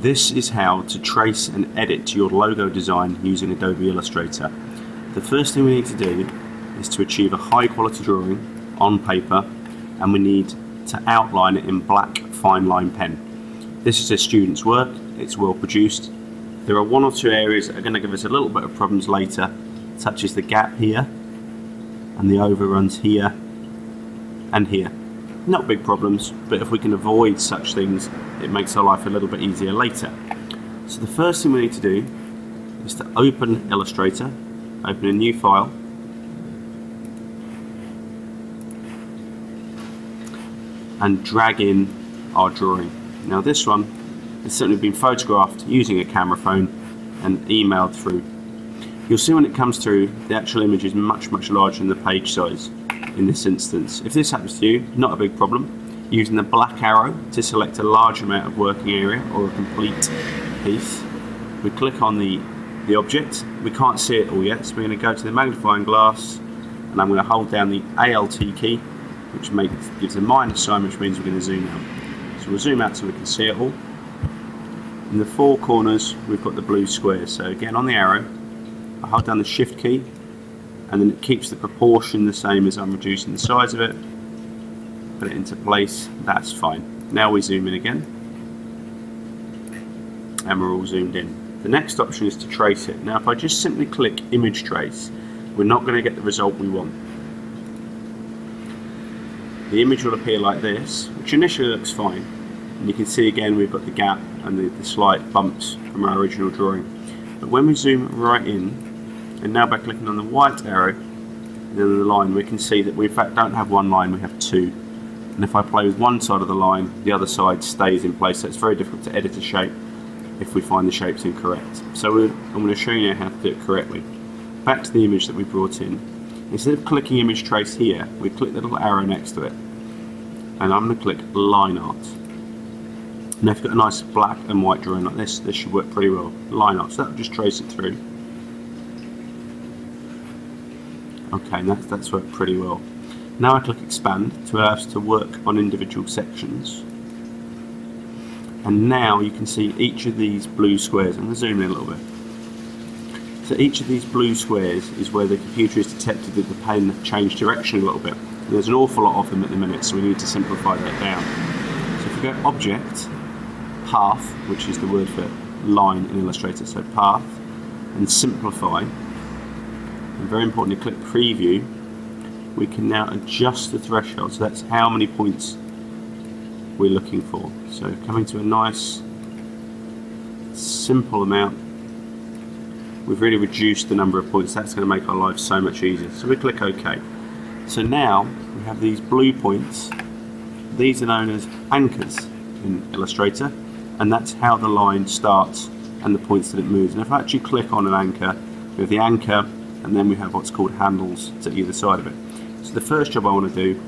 This is how to trace and edit your logo design using Adobe Illustrator. The first thing we need to do is to achieve a high quality drawing on paper, and we need to outline it in black fine line pen. This is a student's work, it's well produced. There are one or two areas that are going to give us a little bit of problems later, such as the gap here and the overruns here and here. Not big problems, but if we can avoid such things, it makes our life a little bit easier later. So the first thing we need to do is to open Illustrator, open a new file, and drag in our drawing. Now this one has certainly been photographed using a camera phone and emailed through. You'll see when it comes through, the actual image is much larger than the page size in this instance. If this happens to you, not a big problem. Using the black arrow to select a large amount of working area or a complete piece, we click on the object. We can't see it all yet, so we're going to go to the magnifying glass, and I'm going to hold down the Alt key, which gives a minus sign, which means we're going to zoom out. So we'll zoom out so we can see it all. In the four corners we've got the blue squares, so again on the arrow I hold down the shift key, and then it keeps the proportion the same as I'm reducing the size of it. Put it into place, that's fine. Now we zoom in again, and we're all zoomed in. The next option is to trace it. Now if I just simply click image trace, we're not going to get the result we want. The image will appear like this, which initially looks fine, and you can see again we've got the gap and the slight bumps from our original drawing. But when we zoom right in, and now by clicking on the white arrow and then the line, we can see that we in fact don't have one line, we have two. And if I play with one side of the line, the other side stays in place, so it's very difficult to edit a shape if we find the shape's incorrect. So I'm going to show you how to do it correctly. Back to the image that we brought in. Instead of clicking image trace here, we click the little arrow next to it, and I'm going to click line art. Now if you've got a nice black and white drawing like this, this should work pretty well. Line art, so that'll just trace it through. Okay, and that's worked pretty well. Now I click expand to allow us to work on individual sections. And now you can see each of these blue squares. I'm going to zoom in a little bit. So each of these blue squares is where the computer has detected that the pen changed direction a little bit. And there's an awful lot of them at the minute, so we need to simplify that down. So if we go object, path, which is the word for line in Illustrator, so path, and simplify, and very importantly click preview, we can now adjust the threshold. So that's how many points we're looking for. So coming to a nice simple amount, we've really reduced the number of points. That's going to make our life so much easier. So we click OK. So now we have these blue points. These are known as anchors in Illustrator, and that's how the line starts and the points that it moves. And if I actually click on an anchor, we have the anchor, and then we have what's called handles to either side of it. So the first job I want to do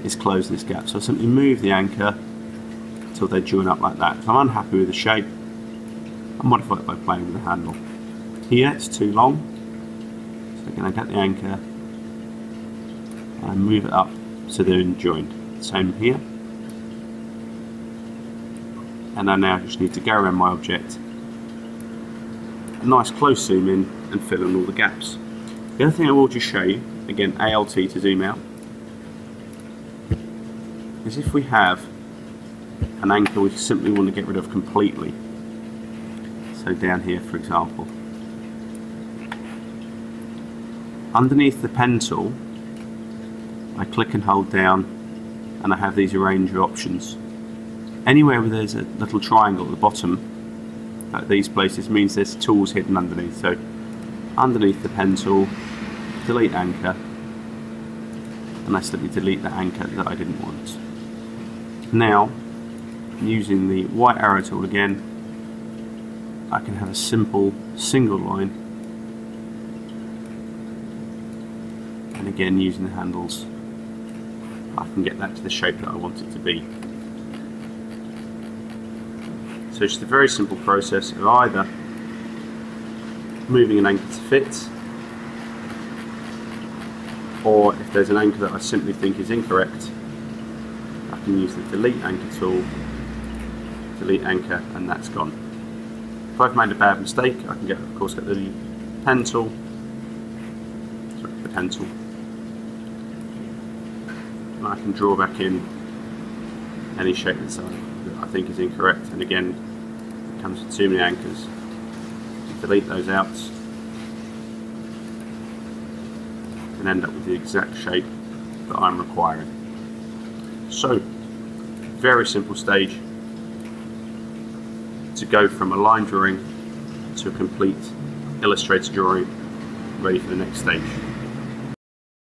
is close this gap. So I simply move the anchor until they join up like that. If I'm unhappy with the shape, I modify it by playing with the handle. Here it's too long, so again I get the anchor and I move it up so they're joined. Same here. And I now just need to go around my object, a nice close zoom in, and fill in all the gaps. The other thing I will just show you, again Alt to zoom out, is if we have an anchor we simply want to get rid of completely. So down here for example, underneath the pen tool I click and hold down, and I have these arrange options. Anywhere where there's a little triangle at the bottom, at these places, means there's tools hidden underneath. So underneath the pen tool, delete anchor, and I simply delete the anchor that I didn't want. Now, using the white arrow tool again, I can have a simple single line, and again using the handles I can get that to the shape that I want it to be. So it's just a very simple process of either moving an anchor to fit, or if there's an anchor that I simply think is incorrect, I can use the delete anchor tool delete anchor, and that's gone. If I've made a bad mistake, I can of course get the pen tool, and I can draw back in any shape that I think is incorrect, and again it comes with too many anchors. Delete those out and end up with the exact shape that I'm requiring. So, very simple stage to go from a line drawing to a complete Illustrator drawing ready for the next stage.